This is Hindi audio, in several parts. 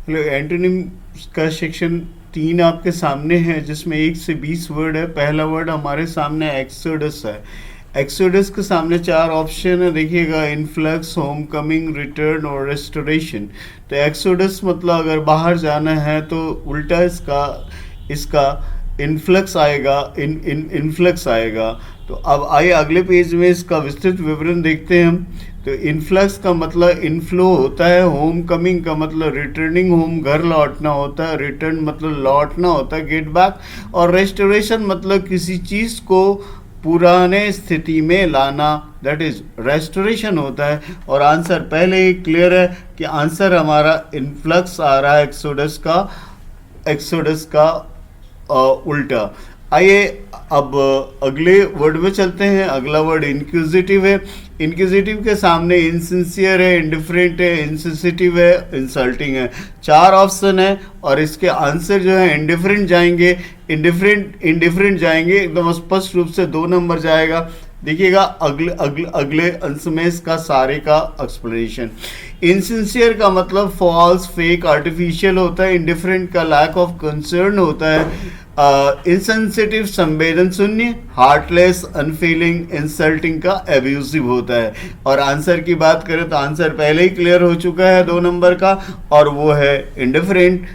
हेलो, एंटोनिम का सेक्शन 3 आपके सामने है, जिसमें 1 से 20 वर्ड है। पहला वर्ड हमारे सामने एक्सोडस है। एक्सोडस के सामने 4 ऑप्शन है, देखिएगा, इनफ्लक्स, होम कमिंग, रिटर्न और रेस्टोरेशन। तो एक्सोडस मतलब अगर बाहर जाना है तो उल्टा इसका इसका इनफ्लक्स आएगा, इनफ्लक्स आएगा। तो अब आइए अगले पेज में इसका विस्तृत विवरण देखते हैं हम। तो इनफ्लक्स का मतलब इनफ्लो होता है, होम कमिंग का मतलब रिटर्निंग होम, घर लौटना होता है, रिटर्न मतलब लौटना होता है, गेट बैक, और रेस्टोरेशन मतलब किसी चीज़ को पुराने स्थिति में लाना, दैट इज रेस्टोरेशन होता है। और आंसर पहले ही क्लियर है कि आंसर हमारा इनफ्लक्स आ रहा है एक्सोडस का उल्टा। आइए अब अगले वर्ड में चलते हैं। अगला वर्ड इंक्विजिटिव है। इंक्विजिटिव के सामने इनसिंसियर है, इंडिफरेंट है, इनसेंसिटिव है, इंसल्टिंग है। 4 ऑप्शन है और इसके आंसर जो है इंडिफरेंट जाएंगे, इंडिफरेंट जाएंगे, एकदम स्पष्ट रूप से 2 नंबर जाएगा। देखिएगा अगले अंश में इसका सारे का एक्सप्लेनेशन। इनसिंसियर का मतलब फॉल्स, फेक, आर्टिफिशियल होता है। इंडिफरेंट का लैक ऑफ कंसर्न होता है। इनसेंसिटिव संवेदन शून्य, हार्टलेस, अनफीलिंग, इंसल्टिंग का एब्यूसिव होता है। और आंसर की बात करें तो आंसर पहले ही क्लियर हो चुका है 2 नंबर का, और वो है इंडिफरेंट,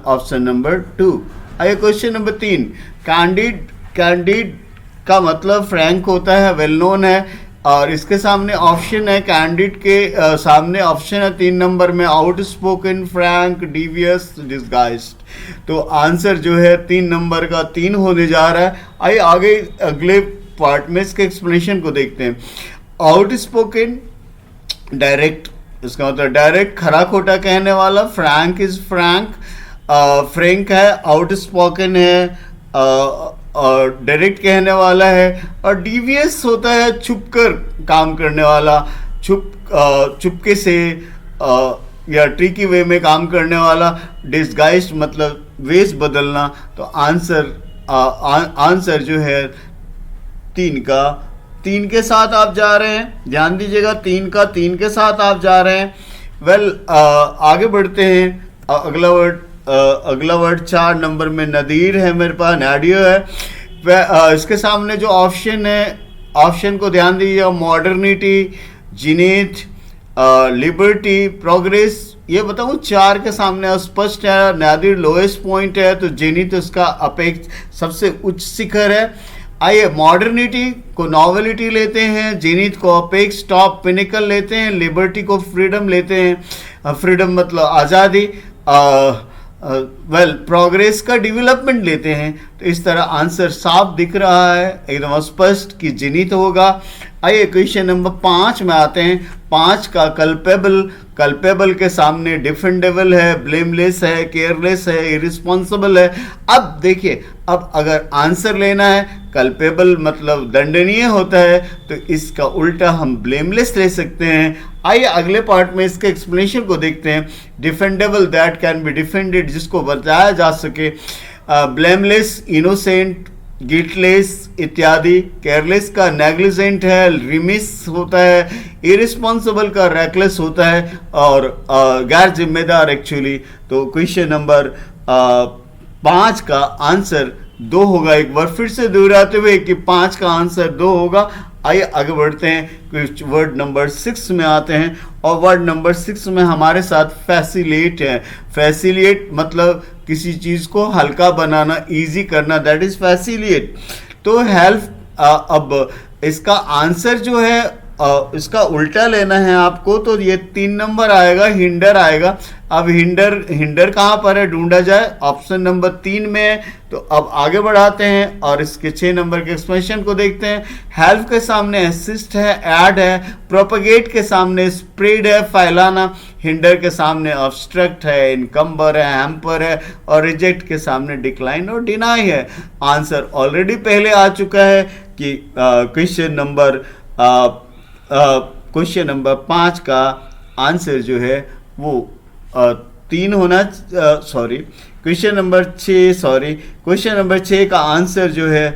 ऑप्शन नंबर 2। आइए क्वेश्चन नंबर 3। कैंडिड का मतलब फ्रैंक होता है, वेल नोन है। और इसके सामने ऑप्शन है, कैंडिड के सामने ऑप्शन है 3 नंबर में, out spoken, Frank, devious, disguised. तो आंसर जो है 3 नंबर का 3 होने जा रहा है। आइए आगे अगले पार्ट में इसके एक्सप्लेनेशन को देखते हैं। आउट स्पोकन डायरेक्ट, इसका मतलब डायरेक्ट, खरा खोटा कहने वाला। फ्रैंक इज फ्रैंक, फ्रैंक है, आउट स्पोकन है, और डायरेक्ट कहने वाला है। और डीवियस होता है छुपकर काम करने वाला, चुपके से या ट्रिकी वे में काम करने वाला। डिसगाइज्ड मतलब वेश बदलना। तो आंसर जो है 3 के साथ आप जा रहे हैं। ध्यान दीजिएगा, 3 के साथ आप जा रहे हैं। आगे बढ़ते हैं। अगला वर्ड 4 नंबर में नदीर है, मेरे पास नाडियो है। इसके सामने जो ऑप्शन है, ऑप्शन को ध्यान दीजिए, मॉडर्निटी, जिनेथ, लिबर्टी, प्रोग्रेस। ये बताऊँ 4 के सामने स्पष्ट है। नादिर लोएस्ट पॉइंट है, तो जेनिथ उसका अपेक्ष सबसे उच्च शिखर है। आइए मॉडर्निटी को नॉवेलिटी लेते हैं, जेनिथ को अपेक्स टॉप पिनिकल लेते हैं, लिबर्टी को फ्रीडम लेते हैं, फ्रीडम मतलब आज़ादी, प्रोग्रेस का डेवलपमेंट लेते हैं। तो इस तरह आंसर साफ दिख रहा है, एकदम स्पष्ट कि जेनिथ होगा। आइए क्वेश्चन नंबर 5 में आते हैं। 5 का कल्पेबल के सामने डिफेंडेबल है, ब्लेमलेस है, केयरलेस है, इरिस्पॉन्सिबल है। अब देखिए, अब अगर आंसर लेना है, कल्पेबल मतलब दंडनीय होता है, तो इसका उल्टा हम ब्लेमलेस ले सकते हैं। आइए अगले पार्ट में इसके एक्सप्लेनेशन को देखते हैं। Defendable, that can be defended, जिसको बचाया जा सके। ब्लेमलेस, इनोसेंट, गिल्टलेस इत्यादि। केयरलेस का नेग्लिजेंट है, रिमिस होता है। इरिस्पॉन्सिबल का रेकलेस होता है, और गैर जिम्मेदार एक्चुअली। तो क्वेश्चन नंबर 5 का आंसर 2 होगा। एक बार फिर से दोहराते हुए कि 5 का आंसर 2 होगा। आइए आगे बढ़ते हैं, वर्ड नंबर 6 में आते हैं। और वर्ड नंबर 6 में हमारे साथ फैसिलिएट है। फैसिलिएट मतलब किसी चीज़ को हल्का बनाना, इजी करना, दैट इज फैसिलिएट। तो हेल्प। अब इसका आंसर जो है, इसका उल्टा लेना है आपको, तो ये 3 नंबर आएगा, हिंडर आएगा। अब हिंडर कहाँ पर है, ढूंढा जाए, ऑप्शन नंबर 3 में है। तो अब आगे बढ़ाते हैं और इसके 6 नंबर के एक्सप्रेशन को देखते हैं। हेल्प के सामने असिस्ट है, ऐड है। प्रोपगेट के सामने स्प्रेड है, फैलाना। हिंडर के सामने ऑब्स्ट्रक्ट है, इनकम्बर है, हैम्पर है। और रिजेक्ट के सामने डिक्लाइन और डिनाई है। आंसर ऑलरेडी पहले आ चुका है कि क्वेश्चन नंबर 5 का आंसर जो है वो 3 होना, क्वेश्चन नंबर 6 का आंसर जो है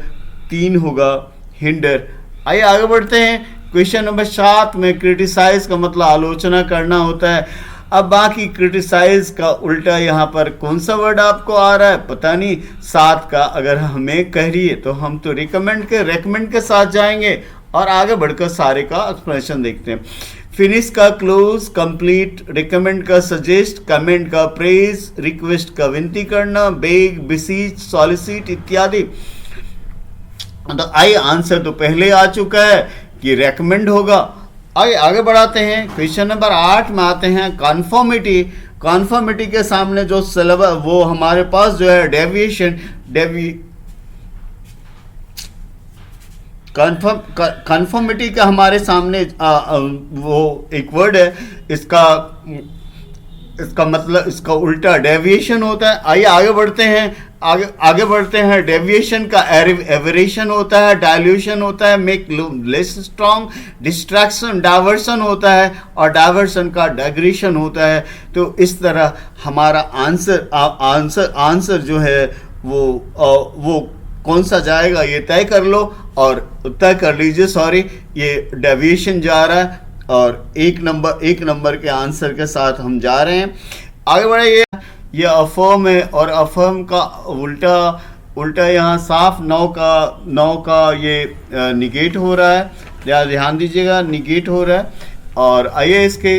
3 होगा, हिंडर। आइए आगे बढ़ते हैं। क्वेश्चन नंबर 7 में क्रिटिसाइज का मतलब आलोचना करना होता है। अब बाकी क्रिटिसाइज का उल्टा यहाँ पर कौन सा वर्ड आपको आ रहा है पता नहीं। 7 का अगर हमें कह रही है तो हम तो रेकमेंड के साथ जाएंगे और आगे बढ़कर सारे का एक्सप्लेनेशन देखते हैं। फिनिश का क्लोज, कंप्लीट, रिकमेंड का सजेस्ट, कमेंट का प्रेज, रिक्वेस्ट का विनती करना, बेग, बिसीच, सॉलिसिट इत्यादि। तो आई आंसर तो पहले आ चुका है कि रेकमेंड होगा। आगे बढ़ाते हैं, क्वेश्चन नंबर 8 में आते हैं कॉन्फर्मिटी के सामने जो सिलेबस वो हमारे पास जो है डेविएशन कन्फर्मिटी का हमारे सामने वो एक वर्ड है, इसका मतलब इसका उल्टा डेविएशन होता है। आइए आगे बढ़ते हैं। डेविएशन का एवरेशन होता है, डायल्यूशन होता है, make less strong, distraction diversion होता है और डायवर्सन का डाइग्रेशन होता है। तो इस तरह हमारा आंसर जो है वो कौन सा जाएगा ये तय कर लो और तय कर लीजिए। सॉरी, ये डेविएशन जा रहा है और एक नंबर के आंसर के साथ हम जा रहे हैं। आगे बढ़े, ये अफर्म है और अफर्म का उल्टा यहाँ साफ 9 का ये निगेट हो रहा है, ध्यान दीजिएगा, निगेट हो रहा है। और आइए इसके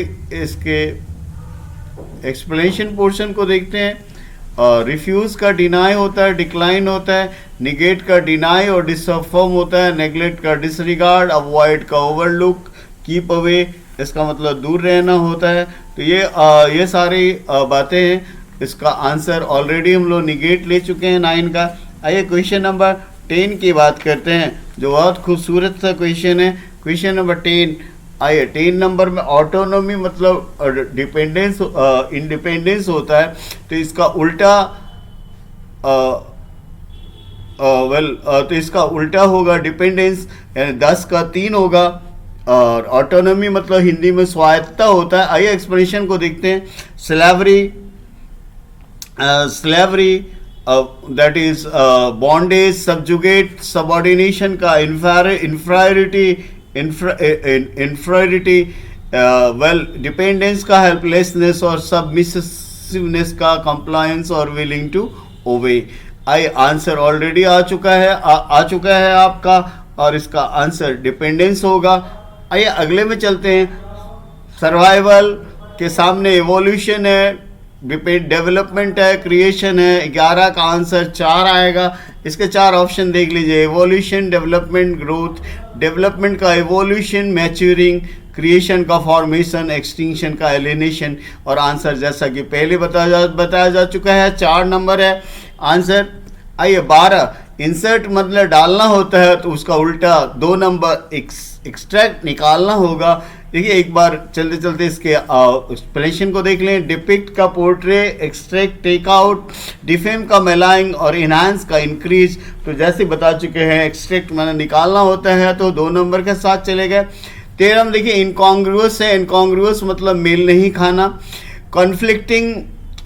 एक्सप्लेनेशन पोर्शन को देखते हैं। रिफ्यूज़ का डिनाई होता है, डिक्लाइन होता है, निगेट का डिनाई और डिसअफर्म होता है, नेग्लेक्ट का डिसरिगार्ड, अवॉइड का ओवरलुक, कीप अवे इसका मतलब दूर रहना होता है। तो ये सारी बातें हैं। इसका आंसर ऑलरेडी हम लोग निगेट ले चुके हैं 9 का। आइए क्वेश्चन नंबर 10 की बात करते हैं जो बहुत खूबसूरत सा क्वेश्चन है। क्वेश्चन नंबर 10, आइए 10 नंबर में ऑटोनॉमी मतलब इंडिपेंडेंस होता है। तो इसका उल्टा तो इसका उल्टा होगा डिपेंडेंस, यानी 10 का 3 होगा। और ऑटोनॉमी मतलब हिंदी में स्वायत्तता होता है। आइए एक्सप्लेनेशन को देखते हैं। Slavery that is bondage, subjugate, subordination का इन्फेरिटी, डिपेंडेंस का हेल्पलेसनेस और सबमिसिवनेस का कंप्लायंस और willing to obey. Answer already आ चुका है आपका और इसका आंसर डिपेंडेंस होगा। आइए अगले में चलते हैं। सर्वाइवल के सामने एवोल्यूशन है, डेवलपमेंट है, क्रिएशन है। 11 का आंसर 4 आएगा। इसके 4 ऑप्शन देख लीजिए, एवोल्यूशन, डेवलपमेंट, ग्रोथ। डेवलपमेंट का एवोल्यूशन, मैच्योरिंग, क्रिएशन का फॉर्मेशन, एक्सटिंक्शन का एलिनेशन। और आंसर जैसा कि पहले बताया जा चुका है 4 नंबर है आंसर। आइए 12, इंसर्ट मतलब डालना होता है तो उसका उल्टा 2 नंबर एक्सट्रैक्ट निकालना होगा। देखिए एक बार चलते चलते इसके एक्सप्लेनेशन को देख लें। डिपिक्ट का portray, extract take out, defame का मेलाइंग और इनहांस का इंक्रीज। तो जैसे बता चुके हैं एक्सट्रैक्ट मतलब निकालना होता है तो 2 नंबर के साथ चले गए। 13 देखिए इनकॉन्ग्रुअस है, इनकॉन्ग्रुअस मतलब मेल नहीं खाना। कॉन्फ्लिक्टिंग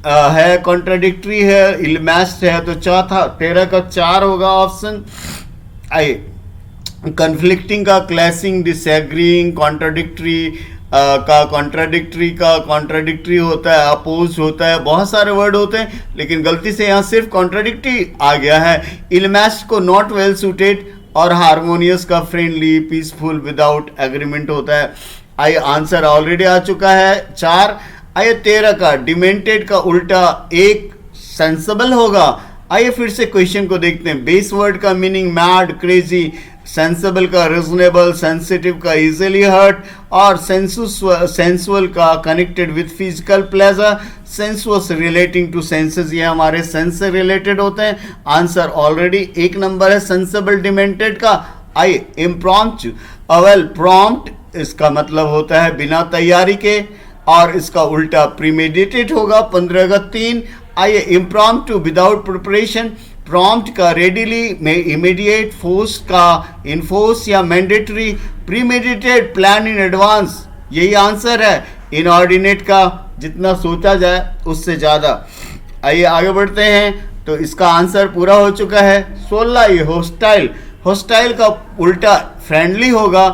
है, कॉन्ट्राडिक्टरी है, इलमैस्ड है। तो चौथा 13 का 4 होगा ऑप्शन। आइए कन्फ्लिक्टिंग का क्लैशिंग, डिसएग्रीइंग, कॉन्ट्राडिक्टरी का कॉन्ट्राडिक्टरी होता है, अपोज होता है, बहुत सारे वर्ड होते हैं लेकिन गलती से यहाँ सिर्फ कॉन्ट्राडिक्टरी आ गया है। इलमैस्ड को नॉट वेल सूटेड और हारमोनियस का फ्रेंडली, पीसफुल, विदाउट एग्रीमेंट होता है। आइए आंसर ऑलरेडी आ चुका है 4। आइए 13 का डिमेंटेड का उल्टा एक सेंसिबल होगा। आइए फिर से क्वेश्चन को देखते हैं। बेस वर्ड का मीनिंग मैड, क्रेजी, सेंसिबल का रीजनेबल, सेंसिटिव का इजीली हर्ट और सेंसुअल का connected with physical pleasure, sensuous relating to senses, ये हमारे सेंस से रिलेटेड होते हैं। आंसर ऑलरेडी 1 नंबर है सेंसिबल डिमेंटेड का। आइए इम्प्रॉम्प्ट, अवेल प्रॉम्प्ट इसका मतलब होता है बिना तैयारी के और इसका उल्टा प्रीमेडिटेट होगा। 15 का 3। आइए इम्प्रॉम्प्टू विदाउट प्रिपरेशन, प्रॉम्प्ट का रेडिली में, इमीडिएट, फोर्स का इनफोर्स या मैंडेटरी, प्रीमेडिटेट प्लान इन एडवांस, यही आंसर है। इनऑर्डिनेट का जितना सोचा जाए उससे ज़्यादा। आइए आगे बढ़ते हैं तो इसका आंसर पूरा हो चुका है। 16 ये होस्टाइल, होस्टाइल का उल्टा फ्रेंडली होगा।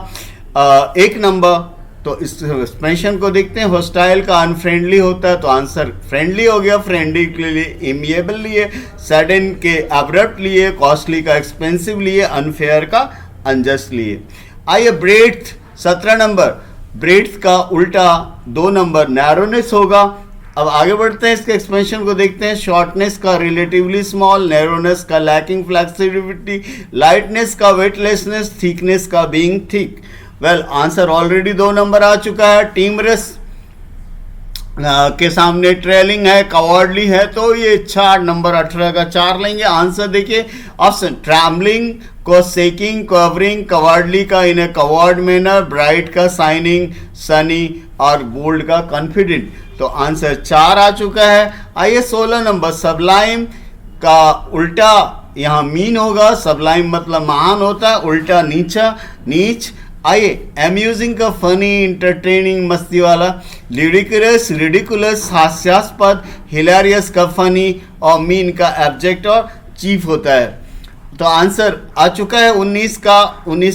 1 नंबर। तो इस एक्सप्रेशन को देखते हैं, हॉस्टाइल का अनफ्रेंडली होता है तो आंसर फ्रेंडली हो गया, फ्रेंडली के लिए इमिएबल लिए, सडन के अब्रप्ट लिए, कॉस्टली का एक्सपेंसिव लिए, अनफेयर का अनजस्ट लिए। आइए ब्रेड्थ 17 नंबर, ब्रेड्थ का उल्टा 2 नंबर नैरोनेस होगा। अब आगे बढ़ते हैं, इसके एक्सपेंशन को देखते हैं। शॉर्टनेस का रिलेटिवली स्मॉल, नैरोनेस का लैकिंग फ्लेक्सिबिलिटी, लाइटनेस का वेटलेसनेस, थिकनेस का being thick. Well answer already 2 number आ चुका है। टीमरस के सामने ट्रेलिंग है, कवर्डली है, तो ये 4 नंबर 18 का 4 लेंगे। आंसर देखिए ऑप्शन, ट्रैम्बलिंग को सेकिंग, कवरिंग, कवर्डली का इन ए कवर्ड मैनर, ब्राइट का साइनिंग, सनी और बोल्ड का कॉन्फिडेंट। तो आंसर 4 आ चुका है। आइए 16 नंबर, सबलाइम का उल्टा यहाँ मीन होगा, सबलाइम मतलब महान होता है, उल्टा नीचा नीच। आइए अम्यूजिंग का फनी, इंटरटेनिंग मस्ती वाला, लिडिकुलस रिडिकुलस हास्यास्पद, हिलेरियस का फनी और मीन का एब्जेक्ट और चीफ होता है। तो आंसर आ चुका है 19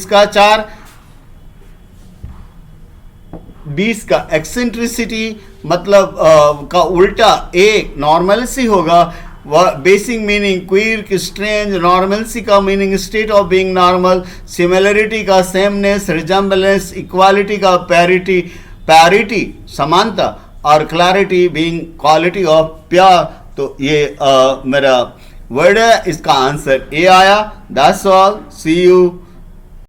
का 4। 20 का एक्सेंट्रिसिटी मतलब का उल्टा ए नॉर्मलसी होगा, basic meaning queer, strange, normalcy का meaning state of being normal, similarity का सेमनेस, रिजेम्बलेंस, इक्वालिटी का पैरिटी समानता और clarity being quality of pure. तो ये मेरा वर्ड है, इसका आंसर ए आया। That's all, see you.